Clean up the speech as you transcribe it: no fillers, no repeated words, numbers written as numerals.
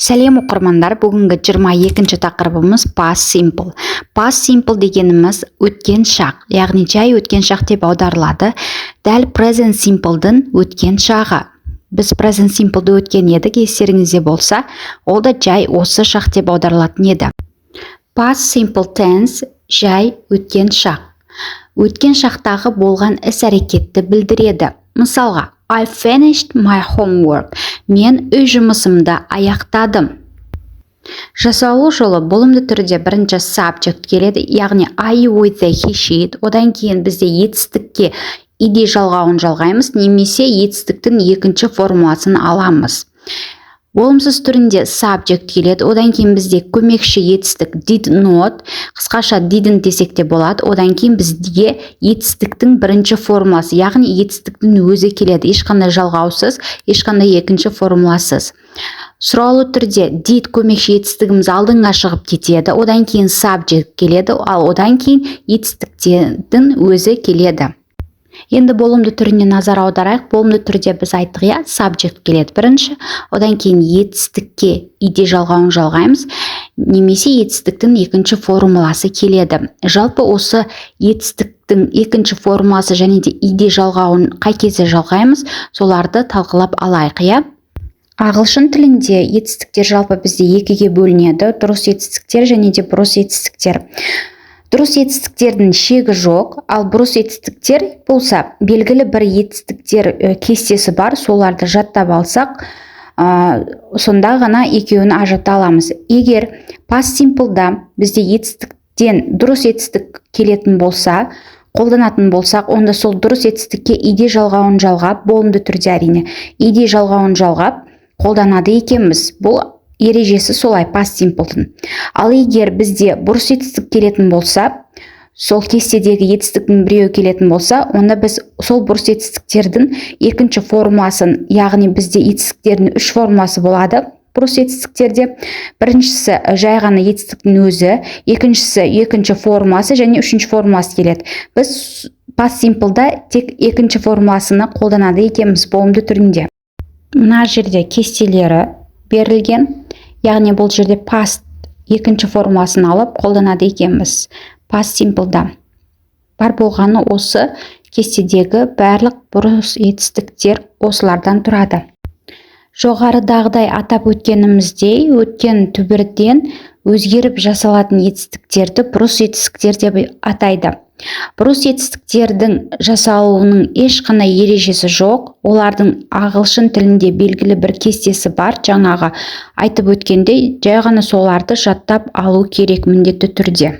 Сәлем оқырмандар, бүгінгі 22-ші тақырыбымыз past simple. Past simple дегеніміз өткен шақ, яғни жай өткен шақ деп аударылады. Дәл present simple'дың өткен шағы. Біз present simple'ды өткен едік, естеріңізде болса, ол да жай осы шақ деп аударылатын еді. Past simple tense жай өткен шақ. Өткен шақтағы болған іс-әрекетті білдіреді. Мысалға, I finished my homework. Мен үй жұмысымды аяқтадым. Жасалу жолы болымды түрде бірінші subject келеді, яғни I with the he she. Одан кейін бізде етістікке ed жалғауын жалғаймыз, немесе етістіктің екінші формуласын аламыз. Болымсыз түрінде subject келеді, одан кейін бізде көмекші етістік did not, қысқаша didn't десек те болады, одан кейін бізде етістіктің бірінші формуласы, яғни етістіктің өзі келеді, ешқандай жалғаусыз, ешқандай екінші формуласыз. Сұраулы түрде did көмекші етістігіміз алдыңға шығып кетеді, одан кейін subject келеді, ал одан кейін етістіктердің өзі келеді. Енді болымды түріне назар аударайық. Болымды түрде біз айттық, я, subject келеді бірінші, одан кейін етістікке ed жалғауын жалғаймыз, немесе етістіктің екінші формуласы келеді. Жалпы осы етістіктің екінші формуласы және де ed жалғауын қай кезде жалғаймыз, соларды талқылап алайық, я. Ағылшын тілінде етістіктер жалпы бізде екіге бөлінеді, дұрыс етістіктер және де бұрыс етістіктер. Дұрыс етістіктердің шегі жоқ, ал бұрыс етістіктер болса, белгілі бір етістіктер кестесі бар, соларды жаттап алсақ, сонда ғана екеуін ажырата аламыз. Егер past simple'да бізде етістіктен дұрыс етістік келетін болса, қолданатын болсақ, онда сол дұрыс етістікке ed жалғауын жалғап, болымды түрде әрине, ed жалғауын жалғап қолданады екенбіз. Бұл ережесі солай past simple'дың. Ал егер бізде бұрыс етістік келетін болса, сол кестедегі етістіктің біреуі келетін болса, онда біз сол бұрыс етістіктердің екінші формуласын, яғни бізде етістіктердің үш формуласы болады. Бұрыс етістіктерде біріншісі жай ғана етістіктің өзі, екіншісі екінші формуласы және үшінші формуласы келеді. Біз past simple'да тек екінші формуласыны қолданады екенбіз болымды түрінде. Мына жерде кестелері берілген, яғни бұл жерде past екінші формуласын алып қолданады екенбіз past simple'да. Бар болғаны осы кестедегі барлық бұрыс етістіктер осылардан тұрады. Жоғарыдағыдай атап өткеніміздей, өткен түбірден өзгеріп жасалатын етістіктерді бұрыс етістіктер деп атайды. Бұрыс етістіктердің жасалуының ешқандай ережесі жоқ, олардың ағылшын тілінде белгілі бір кестесі бар, жаңағы айтып өткендей, жай ғана соларды жаттап алу керек міндетті түрде.